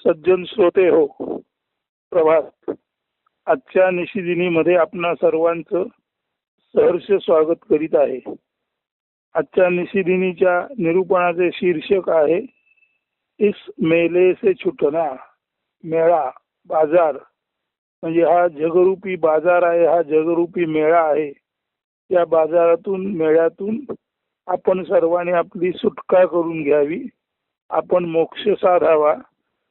सज्जन श्रोते हो, प्रभात. आजच्या निशिदिनीमध्ये आपणा सर्वांचं सहर्ष स्वागत करीत आहे. आजच्या निशिदिनीच्या निरूपणाचे शीर्षक आहे इस मेले से छुटना. मेळा, बाजार म्हणजे हा जगरूपी बाजार आहे, हा जगरूपी मेळा आहे. या बाजारातून, मेळ्यातून आपण सर्वांनी आपली सुटका करून घ्यावी, आपण मोक्ष साधावा,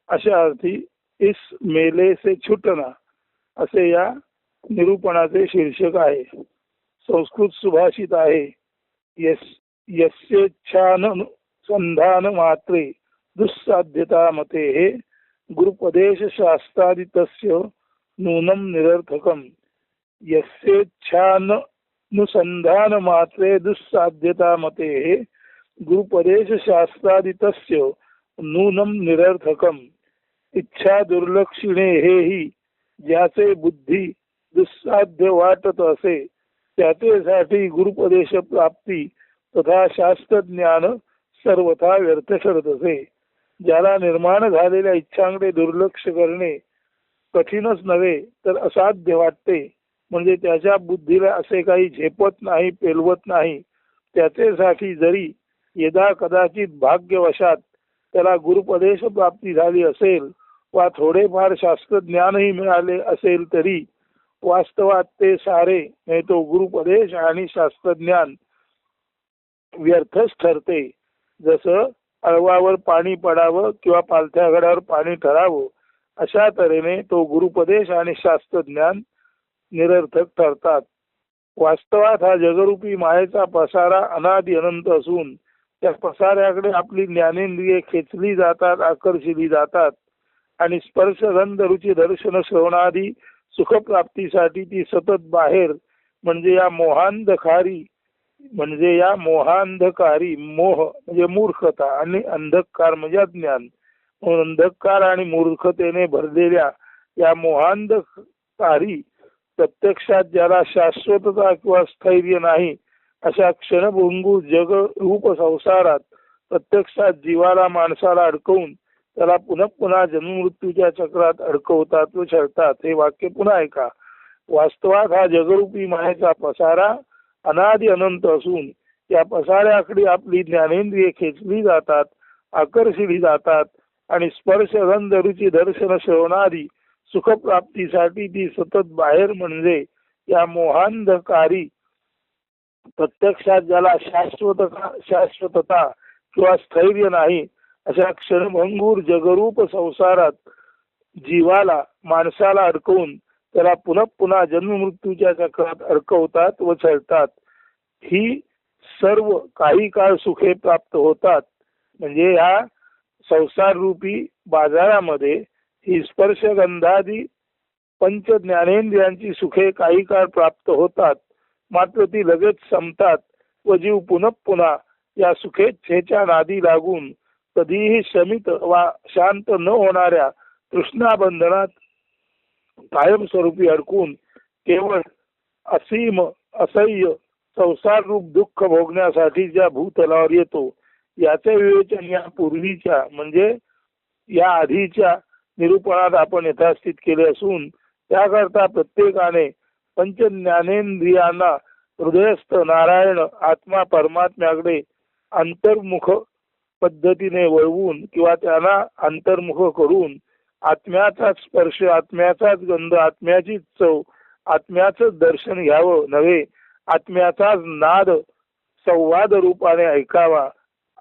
अशा अर्थी इस मेले से छुटना असे या निरूपणाचे शीर्षक आहे. संस्कृत सुभाषित आहे, यस्येच्छानुसंधान मात्रे दुस्साध्यता मते हे गुरुपदेश शास्त्रादि तस्य नूनम निरर्थकम. यस्येच्छानुसंधान मात्रे दुस्साध्यता मते हे गुरुपदेश शास्त्रादि तस्य नूनम निरर्थकम. इच्छा दुर्लक्षिणे हेही ज्याचे बुद्धी दुस्साध्य वाटत असे त्याचेसाठी गुरुपदेश प्राप्ती तथा शास्त्रज्ञान सर्वथा व्यर्थ ठरत असे. ज्याला निर्माण झालेल्या इच्छांकडे दुर्लक्ष करणे कठीणच नव्हे तर असाध्य वाटते, म्हणजे त्याच्या बुद्धीला असे काही झेपत नाही, पेलवत नाही, त्याचेसाठी जरी यदा कदाचित भाग्यवशात त्याला गुरुपदेश प्राप्ती झाली असेल वा थोडेफार शास्त्रज्ञानही मिळाले असेल तरी वास्तवात ते सारे म्हणजे तो गुरुपदेश आणि शास्त्रज्ञान व्यर्थच ठरते. जसं अळवावर पाणी पडावं किंवा पालथ्या घडावर पाणी ठरावं अशा तऱ्हेने तो गुरुपदेश आणि शास्त्रज्ञान निरर्थक ठरतात. वास्तवात हा जगरूपी मायेचा पसारा अनादि अनंत असून त्या पसाऱ्याकडे आपली ज्ञानेंद्रिये खेचली जातात, आकर्षिली जातात आणि स्पर्श गंध रुची दर्शन श्रवणादी सुखप्राप्तीसाठी ती सतत बाहेर म्हणजे या मोहांधकारी, मोह म्हणजे मूर्खता आणि अंधकार म्हणजे अज्ञान, अंधकार आणि मूर्खतेने भरलेल्या या मोहांधकारी प्रत्यक्षात ज्याला शाश्वतता किंवा स्थैर्य नाही अशा क्षणभंगू जग रूप संसारात प्रत्यक्षात जीवाला, माणसाला अडकवून त्याला पुन्हा पुन्हा जन्ममृत्यूच्या चक्रात अडकवतात व छळतात. हे वाक्य पुन्हा ऐका. वास्तवात हा जगरूपी मायेचा पसारा अनादि अनंत असून या पसाऱ्याकडे आपली ज्ञानेंद्रिये खेचली जातात, आकर्षिली जातात आणि स्पर्श गंध रुची दर्शन श्रवणादी सुखप्राप्तीसाठी ती सतत बाहेर म्हणजे या मोहांधकारी प्रत्यक्षात ज्याला शाश्वतता किंवा स्थैर्य नाही अशा क्षणभंगूर जगरूप संसारात जीवाला, माणसाला अडकवून त्याला पुन्हा पुन्हा जन्ममृत्यूच्या चक्रात अडकवतात व छळतात. ही सर्व काही काळ सुखे प्राप्त होतात, म्हणजे ह्या संसार रूपी बाजारामध्ये ही स्पर्शगंधादी पंच ज्ञानेंद्रियांची सुखे काही काळ प्राप्त होतात, मात्र ती लगेच संपतात व जीव पुन्हा पुन्हा या सुखेच्छेच्या नादी लागून कधीही शमित वा शांत न होणाऱ्या तृष्णाबंधनात कायमस्वरूपी अडकून केवळ असीम असह्य संसार रूप दुःख भोगण्यासाठी ज्या भूतलावर येतो. याचे विवेचन या पूर्वीच्या म्हणजे या आधीच्या निरूपणात आपण यथास्थित केले असून त्याकरता प्रत्येकाने पंच ज्ञानेंद्रियांना हृदयस्थ नारायण आत्मा परमात्म्याकडे अंतर्मुख पद्धतीने वळवून किंवा त्यांना अंतर्मुख करून आत्म्याचाच स्पर्श, आत्म्याचाच गंध, आत्म्याचीच चव, आत्म्याचंच दर्शन घ्यावं नव्हे, आत्म्याचाच नाद संवाद रूपाने ऐकावा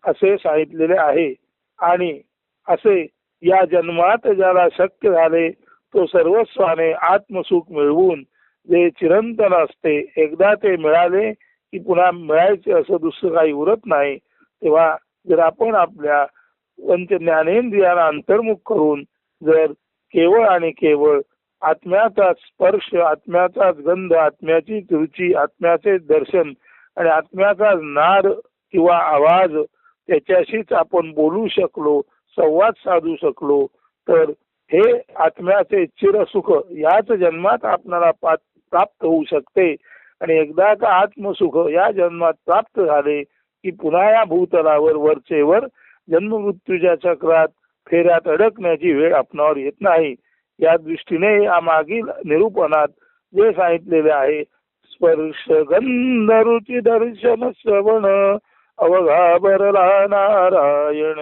असे सांगितलेले आहे. आणि असे या जन्मात ज्याला शक्य झाले तो सर्वस्वाने आत्मसुख मिळवून जे चिरंतन असते, एकदा ते मिळाले की पुन्हा मिळायचे असं दुसरं काही उरत नाही. तेव्हा जर आपण आपल्या पंच ज्ञानेंद्रियांना अंतर्मुख करून जर केवळ आणि केवळ आत्म्याचाच स्पर्श, आत्म्याचाच गंध, आत्म्याचीच रुची, आत्म्याचे दर्शन आणि आत्म्याचाच नाद किंवा आवाज त्याच्याशीच आपण बोलू शकलो, संवाद साधू शकलो तर हे आत्म्याचे चिरसुख याच जन्मात आपल्याला प्राप्त होऊ शकते. आणि एकदा का आत्मसुख या जन्मात प्राप्त झाले की पुन्हा या भूतलावर वरचेवर जन्म मृत्यूच्या चक्रात फेऱ्यात अडकण्याची वेळ आपणावर येत नाही. या दृष्टीने या मागील निरूपणात जे सांगितलेले आहे, स्पर्श गंध रुची दर्शन श्रवण अवघा बरला नारायण,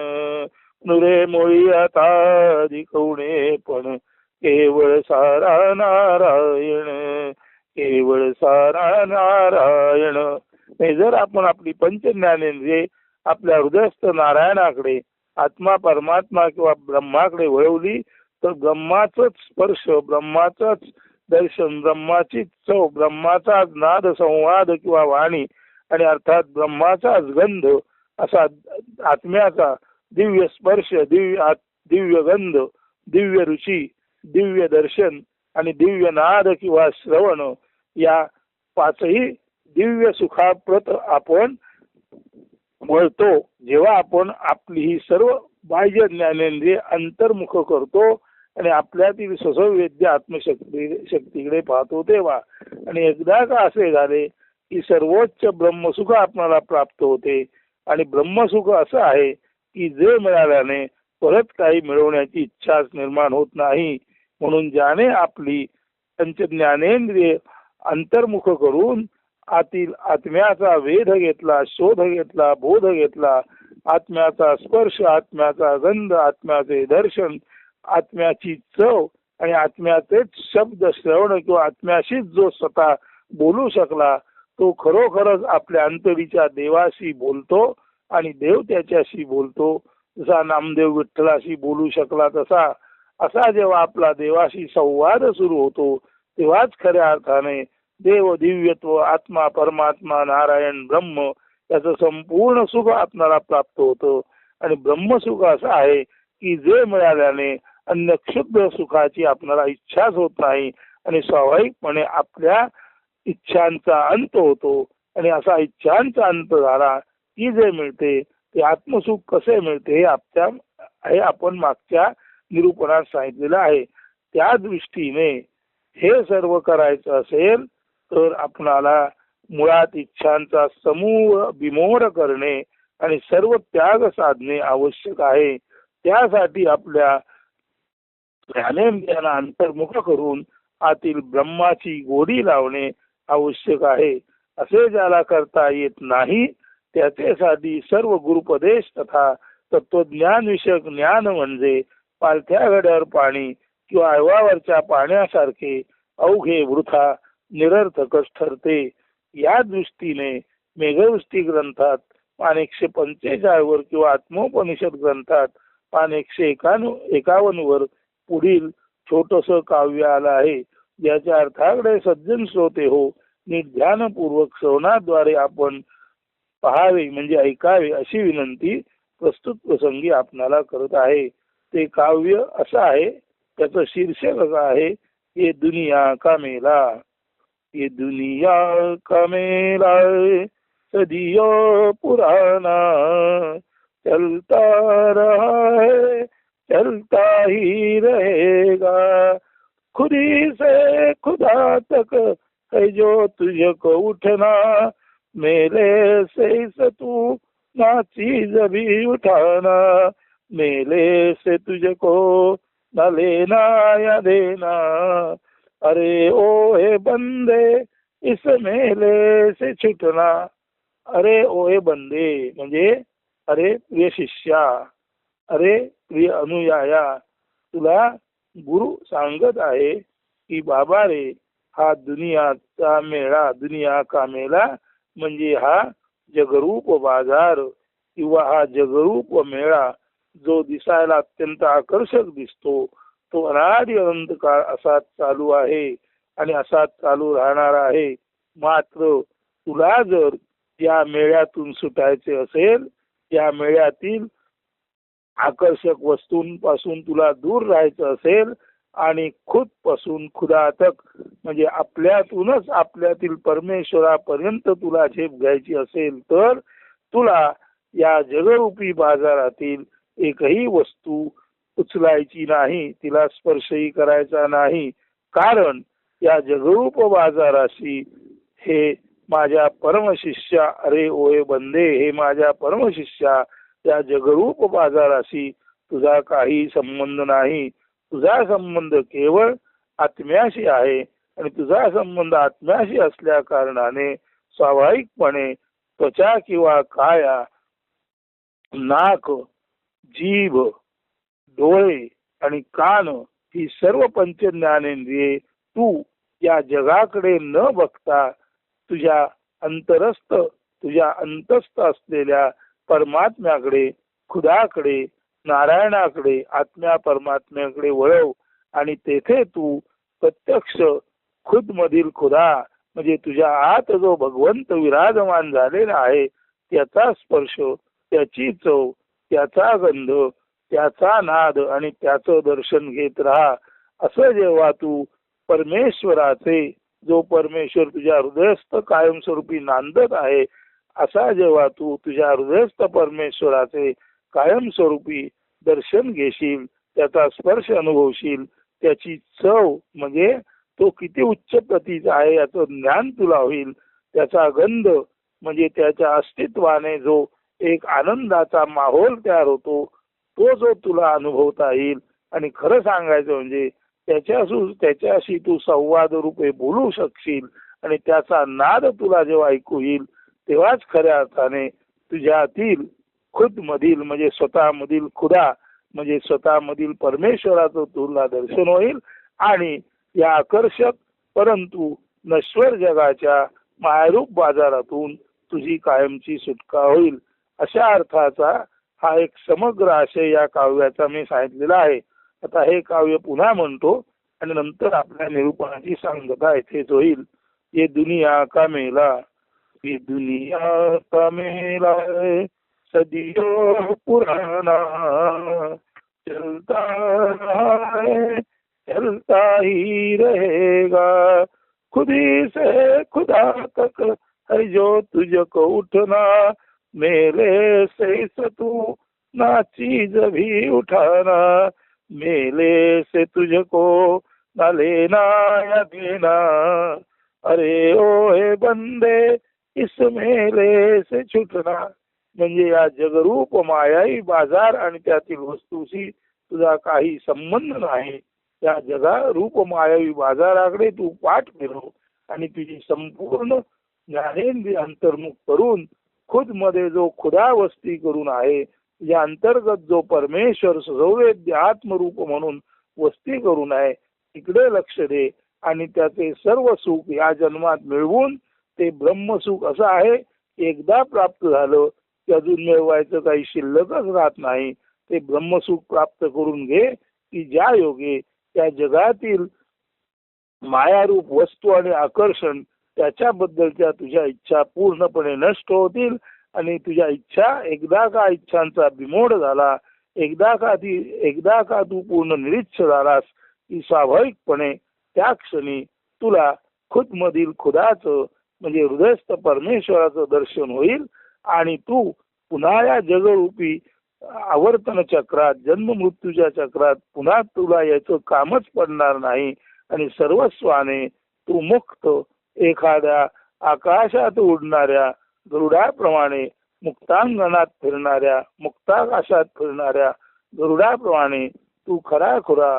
नुरे मोळी आता दिखवणे पण केवळ सारा नारायण, केवळ सारा नारायण. हे जर आपण आपली पंचज्ञानेंद्रिये आपल्या हृदयस्थ नारायणाकडे, आत्मा परमात्मा किंवा ब्रह्माकडे वळवली तर ब्रह्माचाच स्पर्श, ब्रह्माचाच दर्शन, ब्रह्माचीच चव, ब्रह्माचाच नाद संवाद किंवा वाणी आणि अर्थात ब्रह्माचाच गंध असा आत्म्याचा दिव्य स्पर्श, दिव्य गंध, दिव्य रुची, दिव्य दर्शन आणि दिव्य नाद किंवा श्रवण या पाचही दिव्य सुखाप्रत आपण वळतो. जेव्हा आपण आपली ही सर्व बाह्य ज्ञानेंद्रिय अंतर्मुख करतो आणि आपल्यातील ससंवेद्य आत्मशक्तीकडे पाहतो तेव्हा, आणि एकदा का असे झाले की सर्वोच्च ब्रह्मसुख आपल्याला प्राप्त होते. आणि ब्रह्मसुख असं आहे की जे मिळाल्याने परत काही मिळवण्याची इच्छाच निर्माण होत नाही. म्हणून ज्याने आपली पंचज्ञानेंद्रिय अंतर्मुख करून आतील आत्म्याचा वेध घेतला, शोध घेतला, बोध घेतला, आत्म्याचा स्पर्श, आत्म्याचा गंध, आत्म्याचे दर्शन, आत्म्याची चव आणि आत्म्याचेच शब्द श्रवण किंवा आत्म्याशीच जो स्वतः बोलू शकला, तो खरोखरच आपल्या अंतरीच्या देवाशी बोलतो आणि देव त्याच्याशी बोलतो. जसा नामदेव विठ्ठलाशी बोलू शकला तसा, असा जेव्हा आपला देवाशी संवाद सुरू होतो तेव्हाच खऱ्या अर्थाने देव, दिव्यत्व, आत्मा, परमात्मा, नारायण, ब्रह्म याचं संपूर्ण सुख आपल्याला प्राप्त होतं. आणि ब्रह्मसुख असं आहे की जे मिळाल्याने अन्य क्षुद्र सुखाची आपल्याला इच्छाच होत नाही आणि स्वाभाविकपणे आपल्या इच्छांचा अंत होतो. आणि असा इच्छांचा अंत झाला की जे मिळते ते आत्मसुख कसे मिळते हे आपण मागच्या निरूपणात सांगितलेलं आहे. त्या दृष्टीने हे सर्व करायचं असेल तर आपणाला मुळात इच्छांचा समूह बिमोड करणे आणि सर्व त्याग साधणे आवश्यक आहे. त्यासाठी आपल्या ज्ञानेंद्रियांना अंतर्मुख करून आतील ब्रह्माची गोडी लावणे आवश्यक आहे. असे ज्याला करता येत नाही त्याच्यासाठी सर्व गुरुपदेश तथा तत्वज्ञान विषयक ज्ञान म्हणजे पालथ्या घड्यावर पाणी किंवा अळवावरच्या पाण्यासारखे अवघे, वृथा, निरर्थकच ठरते. या दृष्टीने मेघवृष्टी ग्रंथात पान 145 वर किंवा आत्मोपनिषद ग्रंथात पान 151 वर पुढील छोटस काव्य आलं आहे. याच्या अर्थाकडे सज्जन श्रोते हो, नीट ध्यानपूर्वक श्रवणाद्वारे आपण पहावे म्हणजे ऐकावे अशी विनंती प्रस्तुत प्रसंगी आपणाला करत आहे. ते काव्य असं आहे, त्याचं शीर्षक असं आहे, ये दुनिया का मेला, ये दुनिया का मेला सदियों पुराना, चलता रहा है चलता ही रहेगा, खुदी से खुदा तक है जो तुझको उठना, मेले से इस तू ना चीज भी उठाना, मेले से तुझको न लेना या देना, अरे ओहे बंदे इस मेले से छुटना. अरे ओहे बंदे म्हणजे अरे प्रिय शिष्या, अरे प्रिय अनुयाया, तुला गुरु सांगत आहे की बाबा रे, हा दुनियाचा मेळा, दुनिया का मेळा म्हणजे हा जगरूप बाजार किंवा हा जगरूप मेळा जो दिसायला अत्यंत आकर्षक दिसतो, तो अनादि अनंत काळ असाच चालू आहे आणि असाच चालू राहणार आहे. मात्र तुला जर या मेळ्यातून सुटायचे असेल, या मेळ्यातील आकर्षक वस्तूंपासून तुला दूर राहायचं असेल आणि खुद पासून खुदा तक म्हणजे आपल्यातूनच आपल्यातील परमेश्वरापर्यंत तुला झेप घ्यायची असेल तर तुला या जगरूपी बाजारातील एकही वस्तू उचलायची नाही, तिला स्पर्शही करायचा नाही. कारण या जगरूप बाजाराशी हे माझ्या परमशिष्या, अरे ओए बंदे, हे माझ्या परमशिष्या, या जगरूप बाजाराशी तुझा काही संबंध नाही. तुझा संबंध केवळ आत्म्याशी आहे आणि तुझा संबंध आत्म्याशी असल्या कारणाने स्वाभाविकपणे त्वचा किंवा काया, नाक, जीभ, डोळे आणि कान ही सर्व पंच ज्ञानेंद्रिये तू या जगाकडे न बघता तुझ्या अंतस्थ असलेल्या परमात्म्याकडे, खुदाकडे, नारायणाकडे, आत्म्या परमात्म्याकडे वळव आणि तेथे तू प्रत्यक्ष खुद मधील खुदा म्हणजे तुझ्या आत जो भगवंत विराजमान झालेला आहे त्याचा स्पर्श, त्याची चव, त्याचा गंध, त्याचा नाद आणि त्याचं दर्शन घेत राहा. असं जेव्हा तू परमेश्वराचे, जो परमेश्वर तुझ्या हृदयस्थ कायमस्वरूपी नांदत आहे, असा जेव्हा तू तुझ्या हृदयस्थ परमेश्वराचे कायमस्वरूपी दर्शन घेशील, त्याचा स्पर्श अनुभवशील, त्याची चव म्हणजे तो किती उच्च प्रतीचा आहे याचं ज्ञान तुला होईल, त्याचा गंध म्हणजे त्याच्या अस्तित्वाने जो एक आनंदाचा माहोल तयार होतो तो जो तुला अनुभवता येईल. आणि खरं सांगायचं म्हणजे त्याच्याशी तू संवाद रूपे बोलू शकशील आणि त्याचा नाद तुला जेव्हा ऐकू येईल तेव्हाच खऱ्या अर्थाने तुझ्यातील खुद मधील म्हणजे स्वतःमधील खुदा म्हणजे स्वतःमधील परमेश्वराचं तुला दर्शन होईल आणि या आकर्षक परंतु नश्वर जगाच्या मायारूप बाजारातून तुझी कायमची सुटका होईल. अशा अर्थाचा हा एक समग्र आशय या काव्याचा मी सांगितलेला आहे. आता हे काव्य पुन्हा म्हणतो आणि नंतर आपल्या निरूपणाची सांगता इथेच होईल. ये दुनिया का मेला, ये दुनिया का मेला सदियों पुराना, चलता रहा है चलता ही रहेगा, खुदी से खुदा तक है जो तुझको उठना, मेले से तू ना चीज भी उठाना, मेले से तुझको ना लेना या देना, अरे ओ हे बंदे इस मेले से छुटना. म्हणजे या जगरूप मायाई बाजार आणि त्यातील वस्तूशी तुझा काही संबंध नाही. या जगारूप मायावी बाजाराकडे तू पाठ फिरव आणि तुझी संपूर्ण ज्ञानेंद्रिय अंतर्मुख करून खुद मध्ये जो खुदा वस्ती करून आहे, या अंतर्गत जो परमेश्वर सौवेद्य आत्मरूप म्हणून वस्ती करून आहे तिकडे लक्ष दे आणि त्याचे सर्व सुख या जन्मात मिळवून ते ब्रह्मसुख असं आहे एकदा प्राप्त झालं की अजून मिळवायचं काही शिल्लकच राहत नाही. ते ब्रह्मसुख प्राप्त करून घे की ज्या योगे त्या जगातील मायारूप वस्तू आणि आकर्षण त्याच्याबद्दलच्या तुझ्या इच्छा पूर्णपणे नष्ट होतील आणि तुझ्या इच्छा एकदा का इच्छांचा बिमोड झाला, एकदा का तू पूर्ण निरीच्छ झालास की स्वाभाविकपणे त्या क्षणी तुला खुद मधील खुदाचं म्हणजे हृदयस्थ परमेश्वराचं दर्शन होईल आणि तू पुन्हा या जगरूपी आवर्तन चक्रात जन्म मृत्यूच्या चक्रात पुन्हा तुला याचं कामच पडणार नाही आणि सर्वस्वाने तू मुक्त एखाद्या आकाशात उडणाऱ्या गरुडाप्रमाणे मुक्तांगणात फिरणाऱ्या मुक्ताकाशात फिरणाऱ्या गरुडाप्रमाणे तू खराखुरा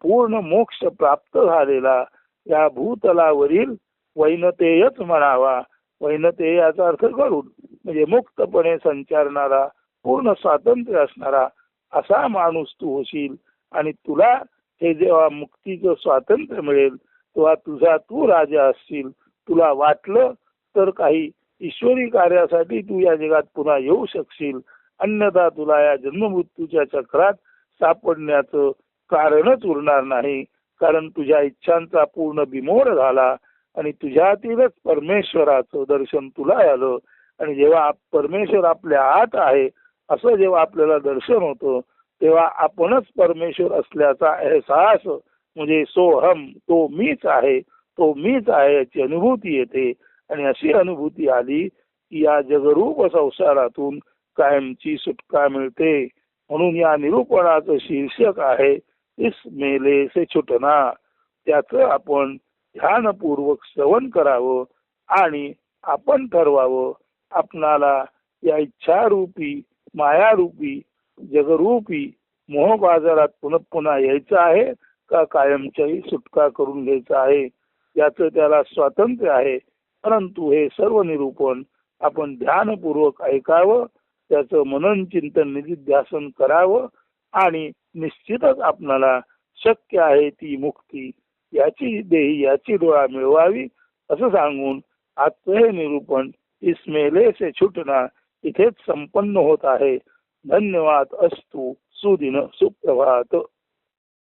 पूर्ण मोक्ष प्राप्त झालेला या भूतलावरील वैनतेयच म्हणावा. वैनतेय याचा अर्थ गरुड म्हणजे मुक्तपणे संचारणारा पूर्ण स्वातंत्र्य असणारा असा माणूस तू होशील आणि तुला हे जेव्हा मुक्तीचं स्वातंत्र्य मिळेल तेव्हा तुझा तू राजा असशील. तुला वाटलं तर काही ईश्वरी कार्यासाठी तू या जगात पुन्हा येऊ शकशील, अन्यथा तुला या जन्ममृत्यूच्या चक्रात सापडण्याचं कारणच उरणार नाही. कारण तुझ्या इच्छांचा पूर्ण बिमोड झाला आणि तुझ्यातीलच परमेश्वराचं दर्शन तुला आलं. आणि जेव्हा परमेश्वर आपल्या आत आहे असं जेव्हा आपल्याला दर्शन होतं तेव्हा आपणच परमेश्वर असल्याचा अहसास म्हणजे सोहम तो मीच आहे याची अनुभूती येते. आणि अशी अनुभूती आली की या जगरूप संसारातून कायमची सुटका मिळते. म्हणून या निरूपणाचं शीर्षक आहे इस मेले से छुटना. त्याचं आपण ध्यानपूर्वक श्रवण करावं आणि आपण ठरवावं आपणाला या इच्छारूपी मायारूपी जगरूपी मोह बाजारात पुन्हा पुन्हा यायचं आहे का कायमच्याही सुटका करून घ्यायचा आहे याचं त्याला स्वातंत्र्य आहे. परंतु हे सर्व निरूपण आपण ध्यानपूर्वक ऐकावं, त्याचं मनन चिंतन निधिध्यासन करावं आणि निश्चितच आपणाला शक्य आहे ती मुक्ती याची देही याची डोळा मिळवावी असं सांगून आजचं हे निरूपण इसमेले से छुटना इथेच संपन्न होत आहे. धन्यवाद. अस्तु. सुदिन सुप्रभात.